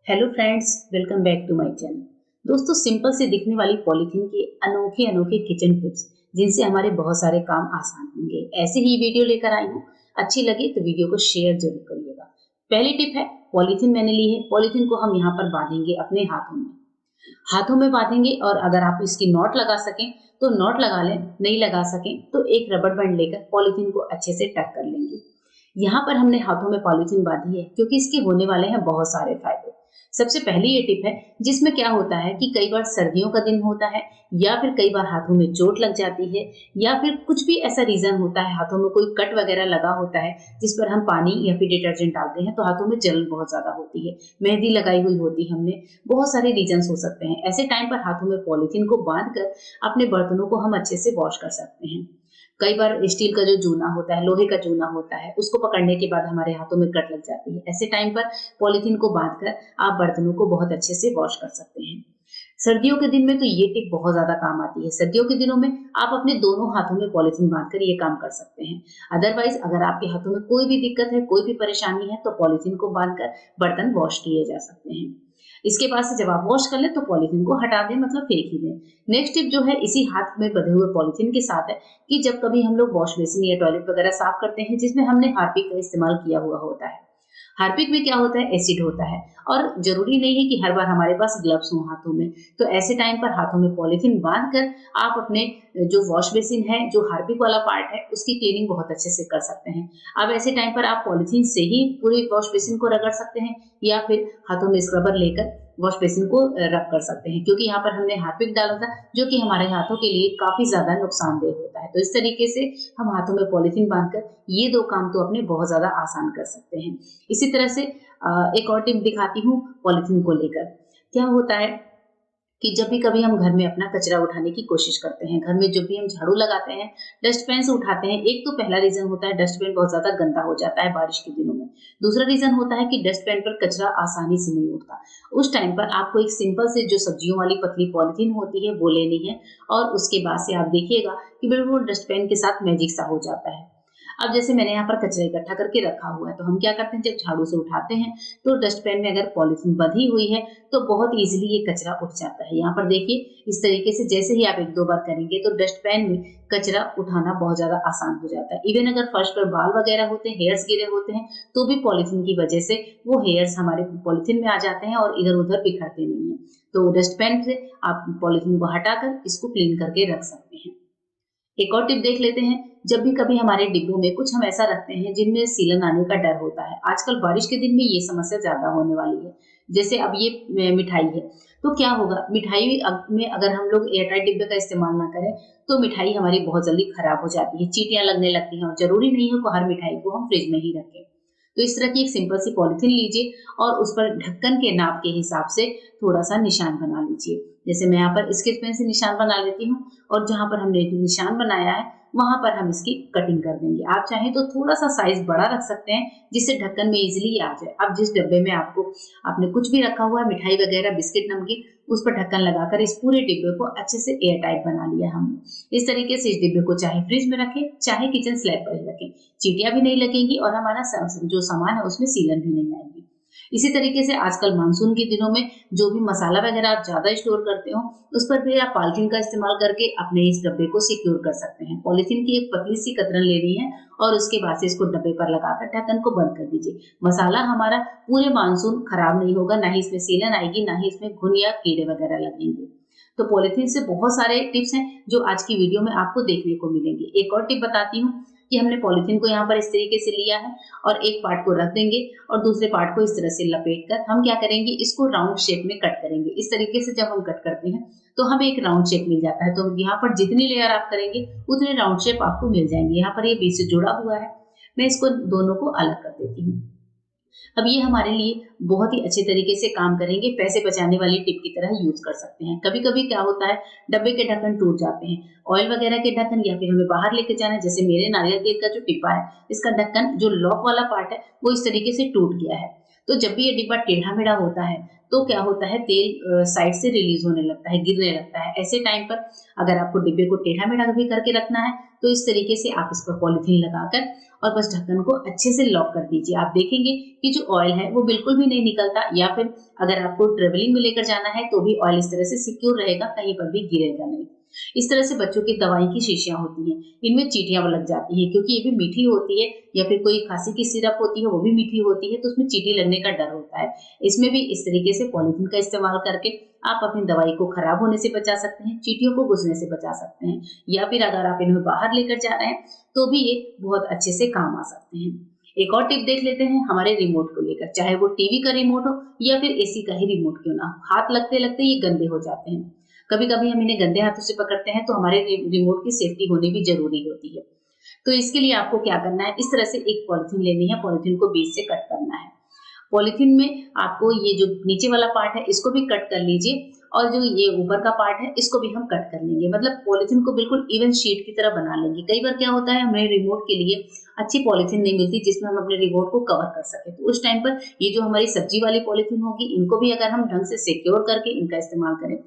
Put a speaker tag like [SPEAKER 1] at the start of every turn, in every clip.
[SPEAKER 1] Hello friends, welcome back to my channel. दोस्तों, simple से दिखने वाली पॉलीथीन के अनोखे अनोखे किचन टिप्स जिनसे हमारे बहुत सारे काम आसान होंगे, ऐसे ही वीडियो लेकर आई हूँ। अच्छी लगे तो वीडियो को शेयर जरूर करिएगा। पहली टिप है, पॉलीथीन मैंने ली है। पॉलीथीन को हम यहाँ पर बांधेंगे अपने हाथों में बांधेंगे। और अगर आप इसकी नॉट लगा सकें तो नॉट लगा लें, नहीं लगा सकें तो एक रबड़ बैंड लेकर पॉलीथीन को अच्छे से टक कर लेंगे। यहाँ पर हमने हाथों में पॉलीथीन बांधी है क्योंकि इसके होने वाले हैं बहुत सारे फायदे। सबसे पहली ये टिप है, जिसमें क्या होता है कि कई बार सर्दियों का दिन होता है या फिर कई बार हाथों में चोट लग जाती है या फिर कुछ भी ऐसा रीजन होता है, हाथों में कोई कट वगैरह लगा होता है जिस पर हम पानी या फिर डिटर्जेंट डालते हैं तो हाथों में जलन बहुत ज्यादा होती है, मेहंदी लगाई हुई होती है हमने, बहुत सारे रीजन हो सकते हैं। ऐसे टाइम पर हाथों में पॉलीथीन को बांध कर अपने बर्तनों को हम अच्छे से वॉश कर सकते हैं। कई बार स्टील का जो जूना होता है, लोहे का जूना होता है, उसको पकड़ने के बाद हमारे हाथों में कट लग जाती है। ऐसे टाइम पर पॉलीथीन को बांधकर आप बर्तनों को बहुत अच्छे से वॉश कर सकते हैं। सर्दियों के दिन में तो ये टिप बहुत ज्यादा काम आती है। सर्दियों के दिनों में आप अपने दोनों हाथों में पॉलीथीन बांधकर ये काम कर सकते हैं। अदरवाइज अगर आपके हाथों में कोई भी दिक्कत है, कोई भी परेशानी है, तो पॉलीथीन को बांधकर बर्तन वॉश किए जा सकते हैं। इसके बाद से जब आप वॉश कर लें तो पॉलीथीन को हटा दें, मतलब फेंक ही दें। नेक्स्ट टिप जो है इसी हाथ में बंधे हुए पॉलीथीन के साथ है कि जब कभी हम लोग वॉश बेसिन या टॉयलेट वगैरह साफ करते हैं जिसमें हमने हार्पिक का इस्तेमाल किया हुआ होता है, हार्पिक में क्या होता है, एसिड होता है। और जरूरी नहीं है कि हर बार हमारे पास ग्लव्स हों हाथों में, तो ऐसे टाइम पर हाथों में पॉलीथीन बांध कर आप अपने जो वॉश बेसिन है, जो हार्पिक वाला पार्ट है, उसकी क्लीनिंग बहुत अच्छे से कर सकते हैं। अब ऐसे टाइम पर आप पॉलीथीन से ही पूरे वॉश बेसिन को रगड़ सकते हैं या फिर हाथों में स्क्रबर लेकर वॉश बेसिन को रब कर सकते हैं, क्योंकि यहाँ पर हमने हार्पिक डाला था जो कि हमारे हाथों के लिए काफी ज्यादा नुकसानदेह होता है। तो इस तरीके से हम हाथों में पॉलीथीन बांधकर ये दो काम तो अपने बहुत ज्यादा आसान कर सकते हैं। इसी तरह से एक और टिप दिखाती हूँ पॉलीथीन को लेकर। क्या होता है कि जब भी कभी हम घर में अपना कचरा उठाने की कोशिश करते हैं, घर में जब भी हम झाड़ू लगाते हैं, डस्टबिन से उठाते हैं, एक तो पहला रीजन होता है डस्टबिन बहुत ज्यादा गंदा हो जाता है बारिश के दिनों में। दूसरा रीजन होता है कि डस्टबिन पर कचरा आसानी से नहीं उठता। उस टाइम पर आपको एक सिंपल से जो सब्जियों वाली पतली पॉलिथीन होती है वो लेनी है और उसके बाद से आप देखिएगा कि बिल्कुल डस्टबिन के साथ मैजिक सा हो जाता है। अब जैसे मैंने यहाँ पर कचरा इकट्ठा करके रखा हुआ है, तो हम क्या करते हैं, जब झाड़ू से उठाते हैं तो डस्टबिन में अगर पॉलिथीन बंधी हुई है तो बहुत इजीली ये कचरा उठ जाता है। यहाँ पर देखिए, इस तरीके से जैसे ही आप एक दो बार करेंगे तो डस्टबिन में कचरा उठाना बहुत ज्यादा आसान हो जाता है। इवन अगर फर्श पर बाल वगैरह होते हैं, हेयर्स गिरे होते हैं, तो भी पॉलिथीन की वजह से वो हेयर्स हमारे पॉलिथीन में आ जाते हैं और इधर उधर बिखरते नहीं है। तो डस्टबिन से आप पॉलिथीन को हटाकर इसको क्लीन करके रख सकते हैं। एक और टिप देख लेते हैं। जब भी कभी हमारे डिब्बों में कुछ हम ऐसा रखते हैं जिनमें सीलन आने का डर होता है, आजकल बारिश के दिन में ये समस्या ज्यादा होने वाली है। जैसे अब ये मिठाई है, तो क्या होगा, मिठाई में अगर हम लोग एयरटाइट डिब्बे का इस्तेमाल ना करें तो मिठाई हमारी बहुत जल्दी खराब हो जाती है, चींटियां लगने लगती हैं और जरूरी नहीं है कि हर मिठाई को हम फ्रिज में ही रखें। तो इस तरह की एक सिंपल सी पॉलिथीन लीजिए और उस पर ढक्कन के नाप के हिसाब से थोड़ा सा निशान बना लीजिए। जैसे मैं यहाँ पर स्केच पेन से निशान बना लेती हूँ और जहां पर हमने निशान बनाया है वहां पर हम इसकी कटिंग कर देंगे। आप चाहें तो थोड़ा सा साइज बड़ा रख सकते हैं जिससे ढक्कन में इजीली आ जाए। अब जिस डब्बे में आपने कुछ भी रखा हुआ है, मिठाई वगैरह, बिस्किट, नमकीन, उस पर ढक्कन लगाकर इस पूरे डिब्बे को अच्छे से एयर टाइट बना लिया हमने। इस तरीके से इस डिब्बे को चाहे फ्रिज में रखें चाहे किचन स्लैब पर रखें, चींटियां भी नहीं लगेंगी और हमारा जो सामान है उसमें सीलन भी नहीं आएगी। इसी तरीके से आजकल मानसून के दिनों में जो भी मसाला वगैरह आप ज्यादा स्टोर करते हो, उस पर भी आप पॉलिथीन का इस्तेमाल करके अपने इस डब्बे को सिक्योर कर सकते हैं। पॉलिथीन की एक पतली सी कतरन लेनी है और उसके बाद से इसको डब्बे पर लगाकर ढक्कन को बंद कर दीजिए। मसाला हमारा पूरे मानसून खराब नहीं होगा, ना ही इसमें सीलन आएगी, ना ही इसमें घुन या कीड़े वगैरह लगेंगे। तो पॉलिथीन से बहुत सारे टिप्स हैं जो आज की वीडियो में आपको देखने को मिलेंगे। एक और टिप बताती हूँ कि हमने पॉलिथीन को यहाँ पर इस तरीके से लिया है और एक पार्ट को रख देंगे और दूसरे पार्ट को इस तरह से लपेट कर हम क्या करेंगे, इसको राउंड शेप में कट करेंगे। इस तरीके से जब हम कट करते हैं तो हमें एक राउंड शेप मिल जाता है। तो यहाँ पर जितनी लेयर आप करेंगे उतने राउंड शेप आपको मिल जाएंगे। यहाँ पर ये बीच से जुड़ा हुआ है, मैं इसको दोनों को अलग कर देती हूँ। अब ये हमारे लिए बहुत ही अच्छे तरीके से काम करेंगे, पैसे बचाने वाली टिप की तरह यूज कर सकते हैं। कभी कभी क्या होता है, डब्बे के ढक्कन टूट जाते हैं, ऑयल वगैरह के ढक्कन, या फिर हमें बाहर लेके जाना है, जैसे मेरे नारियल तेल का जो डिब्बा है, इसका ढक्कन जो लॉक वाला पार्ट है वो इस तरीके से टूट गया है। तो जब भी ये डिब्बा टेढ़ा मेढ़ा होता है तो क्या होता है, तेल साइड से रिलीज होने लगता है, गिरने लगता है। ऐसे टाइम पर अगर आपको डिब्बे को टेढ़ा मेढ़ा भी करके रखना है तो इस तरीके से आप इस पर पॉलिथीन लगाकर और बस ढक्कन को अच्छे से लॉक कर दीजिए। आप देखेंगे कि जो ऑयल है वो बिल्कुल भी नहीं निकलता, या फिर अगर आपको ट्रेवलिंग में लेकर जाना है तो भी ऑयल इस तरह से सिक्योर रहेगा, कहीं पर भी गिरेगा नहीं। इस तरह से बच्चों की दवाई की शीशियां होती हैं, इनमें चींटियां लग जाती हैं क्योंकि ये भी मीठी होती है, या फिर कोई खांसी की सिरप होती है वो भी मीठी होती है, तो उसमें चींटी लगने का डर होता है। इसमें भी इस तरीके से पॉलिथीन का इस्तेमाल करके आप अपनी दवाई को खराब होने से बचा सकते हैं, चींटियों को घुसने से बचा सकते हैं, या फिर अगर आप इन्हें बाहर लेकर जा रहे हैं तो भी ये बहुत अच्छे से काम आ सकते हैं। एक और टिप देख लेते हैं हमारे रिमोट को लेकर, चाहे वो टीवी का रिमोट हो या फिर एसी का ही रिमोट क्यों ना हो, हाथ लगते लगते ये गंदे हो जाते हैं। कभी कभी हम इन्हें गंदे हाथों से पकड़ते हैं तो हमारे रिमोट की सेफ्टी होनी भी जरूरी होती है। तो इसके लिए आपको क्या करना है, इस तरह से एक पॉलिथीन लेनी है, पॉलिथीन को बीच से कट करना है। पॉलिथीन में आपको ये जो नीचे वाला पार्ट है इसको भी कट कर लीजिए, और जो ये ऊपर का पार्ट है इसको भी हम कट कर लेंगे, मतलब पॉलिथीन को बिल्कुल इवन शीट की तरह बना लेंगे। कई बार क्या होता है, हमें रिमोट के लिए अच्छी पॉलिथीन नहीं मिलती जिसमें हम अपने रिमोट को कवर कर सके, तो उस टाइम पर ये जो हमारी सब्जी वाली पॉलिथीन होगी इनको भी अगर हम ढंग से सिक्योर करके इनका इस्तेमाल करें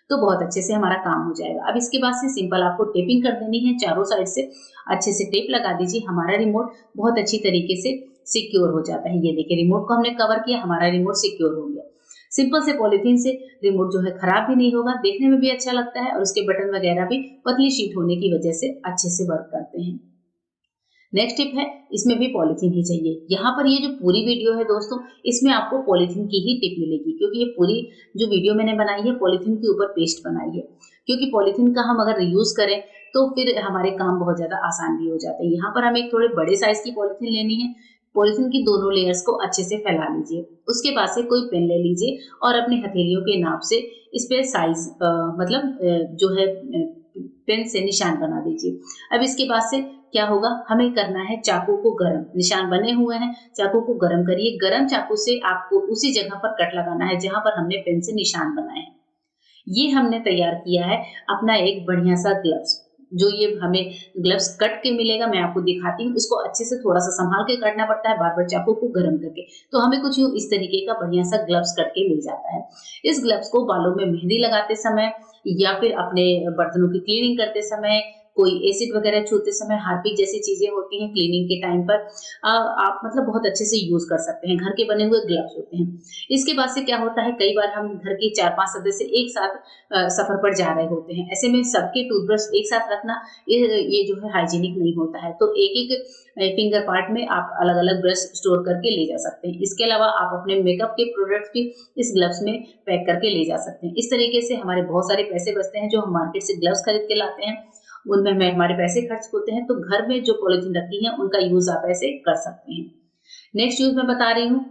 [SPEAKER 1] तो बहुत अच्छे से हमारा काम हो जाएगा। अब इसके बाद से सिंपल आपको टेपिंग कर देनी है, चारों साइड से अच्छे से टेप लगा दीजिए, हमारा रिमोट बहुत अच्छी तरीके से सिक्योर हो जाता है। ये देखिए रिमोट को हमने कवर किया, हमारा रिमोट सिक्योर हो गया। सिंपल से पॉलिथीन से रिमोट जो है खराब भी नहीं होगा, देखने में भी अच्छा लगता है, और उसके बटन वगैरह भी पतली शीट होने की वजह से अच्छे से वर्क करते हैं। नेक्स्ट टिप है, इसमें भी पॉलिथीन ही चाहिए। यहाँ पर ये जो पूरी वीडियो है दोस्तों, इसमें आपको पॉलिथीन की ही टिप मिलेगी, क्योंकि ये पूरी जो वीडियो मैंने बनाई है पॉलिथीन के ऊपर पेस्ट बनाई है, क्योंकि पॉलिथीन का हम अगर यूज करें तो फिर हमारे काम बहुत ज्यादा आसान भी हो जाते हैं। यहाँ पर हमें एक थोड़े बड़े साइज की पॉलिथीन लेनी है, पॉलिथीन की दोनों लेयर्स को अच्छे से फैला लीजिए, उसके बाद से कोई पेन ले लीजिए और अपनी हथेलियों के नाप से इस पे साइज जो है पेन से निशान बना दीजिए। अब इसके बाद से क्या होगा, हमें करना है चाकू को गरम, निशान बने हुए हैं, चाकू को गरम करिए। गरम चाकू से आपको उसी जगह पर कट लगाना है जहां पर हमने पेन से निशान बनाए हैं। ये हमने तैयार किया है अपना एक बढ़िया सा ग्लव्स, जो ये हमें ग्लव्स कट के मिलेगा, मैं आपको दिखाती हूँ। इसको अच्छे से थोड़ा सा संभाल के काटना पड़ता है, बार बार चाकू को गर्म करके, तो हमें कुछ यूं इस तरीके का बढ़िया सा ग्लव्स कट के मिल जाता है। इस ग्लव्स को बालों में मेहंदी लगाते समय या फिर अपने बर्तनों की क्लीनिंग करते समय, कोई एसिड वगैरह छूते समय, हार्पिक जैसी चीजें होती हैं क्लीनिंग के टाइम पर, आप मतलब बहुत अच्छे से यूज कर सकते हैं। घर के बने हुए ग्लव्स होते हैं। इसके बाद से क्या होता है, कई बार हम घर के 4-5 सदस्य एक साथ सफर पर जा रहे होते हैं, ऐसे में सबके टूथब्रश एक साथ रखना ये जो है हाइजीनिक नहीं होता है, तो एक एक फिंगर पार्ट में आप अलग अलग ब्रश स्टोर करके ले जा सकते हैं। इसके अलावा आप अपने मेकअप के प्रोडक्ट्स भी इस ग्लव्स में पैक करके ले जा सकते हैं। इस तरीके से हमारे बहुत सारे पैसे बचते हैं, जो हम मार्केट से ग्लव्स खरीद के लाते हैं उनमें हमारे पैसे खर्च होते हैं, तो घर में जो पॉलिथीन रखी है उनका यूज आप ऐसे कर सकते हैं। नेक्स्ट यूज मैं बता रही हूँ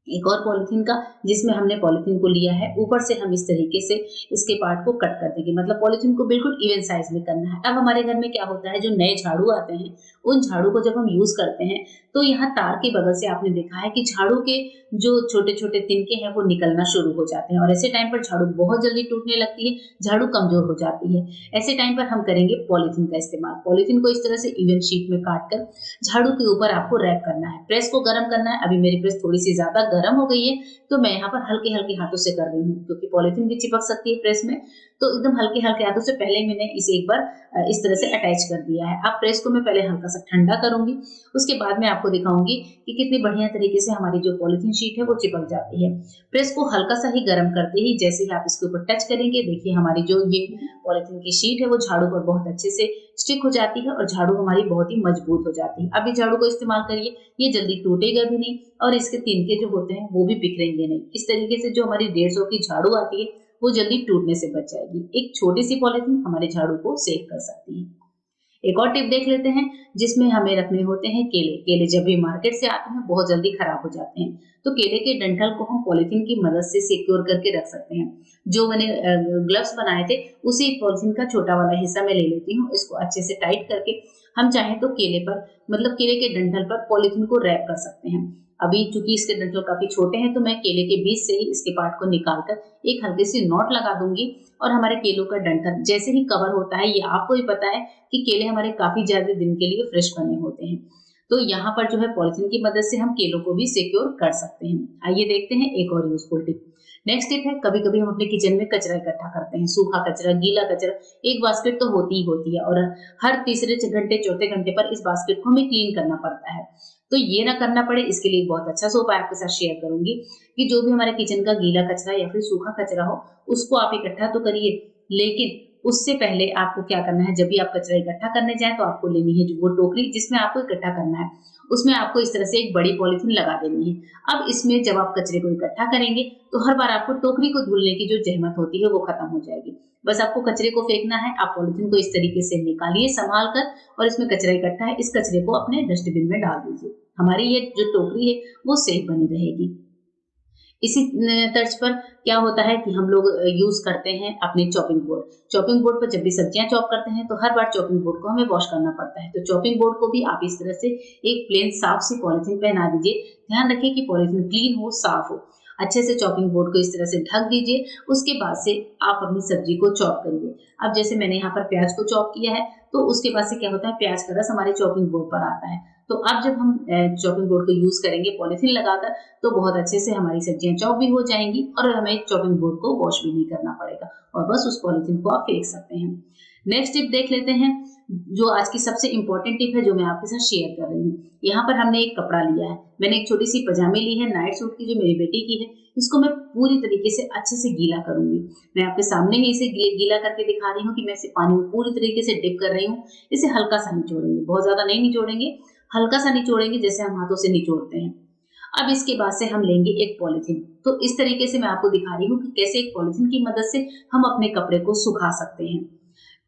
[SPEAKER 1] एक और पॉलिथीन का, जिसमें हमने पॉलिथीन को लिया है, ऊपर से हम इस तरीके से इसके पार्ट को कट कर देंगे, मतलब पॉलिथीन को बिल्कुल इवन साइज में करना है। अब हमारे घर में क्या होता है, जो नए झाड़ू आते हैं उन झाड़ू को जब हम यूज करते हैं तो यहाँ तार के बगल से आपने देखा है कि झाड़ू के जो छोटे छोटे तिनके हैं वो निकलना शुरू हो जाते हैं, और ऐसे टाइम पर झाड़ू बहुत जल्दी टूटने लगती है, झाड़ू कमजोर हो जाती है। ऐसे टाइम पर हम करेंगे पॉलिथीन का इस्तेमाल। पॉलिथीन को इस तरह से इवन शीट में काट कर झाड़ू के ऊपर आपको रैप करना है, प्रेस को गर्म करना है। अभी मेरी प्रेस थोड़ी सी ज्यादा गर्म हो गई है तो मैं यहाँ पर हल्के हल्के हाथों से कर रही हूँ, क्योंकि पॉलिथीन भी चिपक सकती है प्रेस में, तो एकदम हल्के हल्के हाथों से पहले मैंने इसे एक बार इस तरह से अटैच कर दिया है। अब प्रेस को मैं पहले हल्का सा ठंडा करूंगी, उसके बाद मैं आपको दिखाऊंगी कि कितनी बढ़िया तरीके से हमारी जो पॉलिथीन शीट है वो चिपक जाती है। प्रेस को हल्का सा ही गर्म करते ही जैसे ही आप इसके ऊपर टच करेंगे, देखिए हमारी जो ये पॉलिथीन की शीट है वो झाड़ू पर बहुत अच्छे से स्टिक हो जाती है और झाड़ू हमारी बहुत ही मजबूत हो जाती है। अब इस झाड़ू को इस्तेमाल करिए, ये जल्दी टूटेगा भी नहीं और इसके तिनके जो होते हैं वो भी बिखरेंगे नहीं। इस तरीके से जो हमारी 150 की झाड़ू आती है वो जल्दी टूटने से बच जाएगी। एक छोटी सी पॉलिथीन हमारे झाड़ू को सेव कर सकती है। एक और टिप देख लेते हैं, जिसमें हमें रखने होते हैं केले। केले जब भी मार्केट से आते हैं बहुत जल्दी खराब हो जाते हैं, तो केले के डंठल को हम पॉलिथीन की मदद से सिक्योर करके रख सकते हैं। जो मैंने ग्लव्स बनाए थे उसी पॉलिथीन का छोटा वाला हिस्सा मैं ले लेती हूँ, इसको अच्छे से टाइट करके हम चाहे तो केले पर, मतलब केले के डंठल पर पॉलिथीन को रैप कर सकते हैं। अभी चूंकि इसके डंठल काफी छोटे हैं तो मैं केले के बीच से ही इसके पार्ट को निकालकर एक हल्की सी नॉट लगा दूंगी, और हमारे केलों का डंठल जैसे ही कवर होता है, ये आपको भी पता है कि केले हमारे काफी ज्यादा दिन के लिए फ्रेश बने होते हैं, तो यहाँ पर जो है पॉलिथीन की मदद से हम केलों को भी सिक्योर कर सकते हैं। आइए देखते हैं एक और यूजफुल टिप। नेक्स्ट टिप है, कभी कभी हम अपने किचन में कचरा इकट्ठा करते हैं, सूखा कचरा, गीला कचरा। एक बास्केट तो होती ही होती है और हर तीसरे घंटे चौथे घंटे पर इस बास्केट को हमें क्लीन करना पड़ता है। तो ये ना करना पड़े, इसके लिए बहुत अच्छा सोप आपके साथ शेयर करूंगी कि जो भी हमारे किचन का गीला कचरा या फिर सूखा कचरा हो उसको आप इकट्ठा तो करिए, लेकिन उससे पहले आपको क्या करना है, जब भी आप कचरा इकट्ठा करने जाएं तो आपको लेनी है जो वो टोकरी जिसमें आपको इकट्ठा करना है, उसमें आपको इस तरह से एक बड़ी पॉलिथीन लगा देनी है। अब इसमें जब आप कचरे को इकट्ठा करेंगे तो हर बार आपको टोकरी को धुलने की जो जहमत होती है वो खत्म हो जाएगी। बस आपको कचरे को फेंकना है, आप पॉलिथीन को इस तरीके से निकालिए संभाल कर, और इसमें कचरा इकट्ठा है, इस कचरे को अपने डस्टबिन में डाल दीजिए। हमारी ये जो टोकरी है वो सेफ बनी रहेगी। इसी तर्ज पर क्या होता है कि हम लोग यूज करते हैं अपने चॉपिंग बोर्ड। चॉपिंग बोर्ड पर जब भी सब्जियां चॉप करते हैं तो हर बार चॉपिंग बोर्ड को हमें वॉश करना पड़ता है। तो चॉपिंग बोर्ड को भी आप इस तरह से एक प्लेन साफ सी पॉलिथीन पहना दीजिए। ध्यान रखिए कि पॉलिथीन क्लीन हो, साफ हो। अच्छे से चॉपिंग बोर्ड को इस तरह से ढक दीजिए। उसके बाद से आप अपनी सब्जी को चॉप करिए। अब जैसे मैंने यहाँ पर प्याज को चॉप किया है तो उसके बाद से क्या होता है, प्याज का रस हमारे चॉपिंग बोर्ड पर आता है। तो अब जब हम चॉपिंग बोर्ड को यूज करेंगे पॉलिथीन लगाकर तो बहुत अच्छे से हमारी सब्जियां चॉप भी हो जाएंगी और हमें चॉपिंग बोर्ड को वॉश भी नहीं करना पड़ेगा और बस उस पॉलिथीन को आप फेंक सकते हैं। नेक्स्ट टिप देख लेते हैं, जो आज की सबसे इंपॉर्टेंट टिप है जो मैं आपके साथ शेयर कर रही हूँ। यहाँ पर हमने एक कपड़ा लिया है, मैंने एक छोटी सी पजामी ली है नाइट सूट की जो मेरी बेटी की है। इसको मैं पूरी तरीके से अच्छे से गीला करूंगी। मैं आपके सामने ही इसे गीला करके दिखा रही हूँ कि मैं इसे पानी में पूरी तरीके से डिप कर रही हूँ। इसे हल्का सा निचोड़ेंगे, बहुत ज्यादा नहीं निचोड़ेंगे, हल्का सा निचोड़ेंगे जैसे हम हाथों से निचोड़ते हैं। अब इसके बाद से हम लेंगे एक पॉलिथीन। तो इस तरीके से मैं आपको दिखा रही हूँ कि कैसे एक पॉलिथीन की मदद से हम अपने कपड़े को सुखा सकते हैं।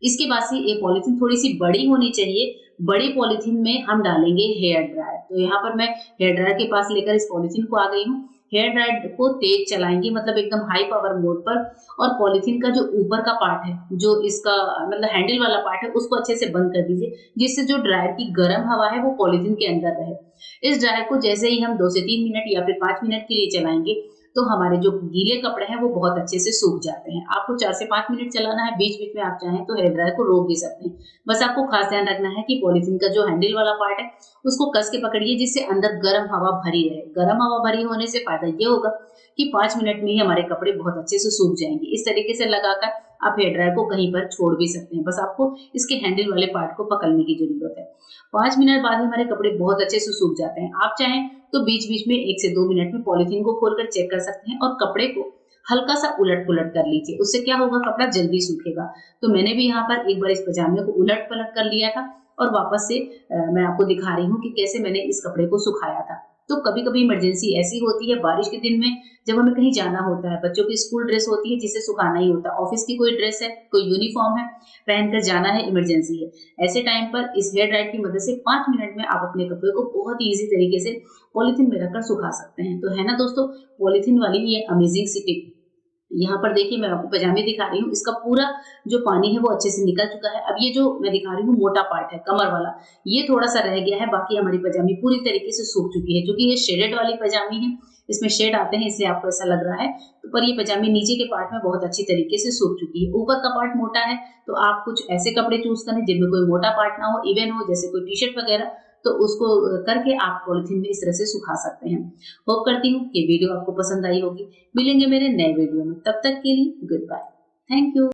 [SPEAKER 1] इसके बाद से ये पॉलिथीन थोड़ी सी बड़ी होनी चाहिए। बड़ी पॉलिथीन में हम डालेंगे हेयर ड्रायर। तो यहाँ पर मैं हेयर ड्रायर के पास लेकर इस पॉलिथीन को आ गई हूँ। हेयर ड्रायर को तेज चलाएंगे, मतलब एकदम हाई पावर मोड पर, और पॉलिथीन का जो ऊपर का पार्ट है, जो इसका मतलब हैंडल वाला पार्ट है, उसको अच्छे से बंद कर दीजिए, जिससे जो ड्रायर की गर्म हवा है वो पॉलिथीन के अंदर रहे। इस ड्रायर को जैसे ही हम 2 से 3 मिनट या फिर 5 मिनट के लिए चलाएंगे तो हमारे जो गीले कपड़े हैं वो बहुत अच्छे से सूख जाते हैं। आपको 4 से 5 मिनट चलाना है, बीच-बीच में आप चाहें तो हेयर ड्रायर को रोक भी सकते हैं। बस आपको खास ध्यान रखना है कि पॉलिथीन का जो हैंडल वाला पार्ट है उसको कस के पकड़िए, जिससे अंदर गर्म हवा भरी रहे। गर्म हवा भरी होने से फायदा ये होगा कि 5 मिनट में ही हमारे कपड़े बहुत अच्छे से सूख जाएंगे। इस तरीके से लगाकर आप हेयर ड्रायर को कहीं पर छोड़ भी सकते हैं, बस आपको इसके हैंडल वाले पार्ट को पकड़ने की जरूरत है। 5 मिनट बाद ही हमारे कपड़े बहुत अच्छे से सूख जाते हैं। आप चाहें तो बीच-बीच में 1 से 2 मिनट में पॉलिथीन को खोलकर चेक कर सकते हैं और कपड़े को हल्का सा उलट-पुलट कर लीजिए। उससे क्या होगा, कपड़ा जल्दी सूखेगा। तो मैंने भी यहाँ पर एक बार इस पजामे को उलट-पलट कर लिया था और वापस से मैं आपको दिखा रही हूँ कि कैसे मैंने इस कपड़े को सुखाया था। तो कभी-कभी इमरजेंसी ऐसी होती है बारिश के दिन में, जब हमें कहीं जाना होता है, बच्चों की स्कूल ड्रेस होती है जिसे सुखाना ही होता है, ऑफिस की कोई ड्रेस है, कोई यूनिफॉर्म है, पहनकर जाना है, इमरजेंसी है। ऐसे टाइम पर इस हेयर ड्रायर की मदद से 5 मिनट में आप अपने कपड़े को बहुत ही ईज़ी तरीके से पॉलिथीन में रखकर सुखा सकते हैं। तो है ना दोस्तों, पॉलिथीन वाली ये अमेजिंग सी टिप। यहाँ पर देखिए मैं आपको पजामे दिखा रही हूँ, इसका पूरा जो पानी है वो अच्छे से निकल चुका है। अब ये जो मैं दिखा रही हूँ मोटा पार्ट है कमर वाला, ये थोड़ा सा रह गया है, बाकी हमारी पजामी पूरी तरीके से सूख चुकी है। क्योंकि ये शेडेड वाली पजामी है, इसमें शेड आते हैं इसलिए आपको ऐसा लग रहा है, तो पर ये पजामी नीचे के पार्ट में बहुत अच्छी तरीके से सूख चुकी है। ऊपर का पार्ट मोटा है, तो आप कुछ ऐसे कपड़े चूज करें जिनमें कोई मोटा पार्ट ना हो, इवन हो, जैसे कोई टी शर्ट वगैरह, तो उसको करके आप पॉलिथीन में इस तरह से सुखा सकते हैं। होप करती हूँ कि वीडियो आपको पसंद आई होगी। मिलेंगे मेरे नए वीडियो में, तब तक के लिए गुड बाय। Thank you.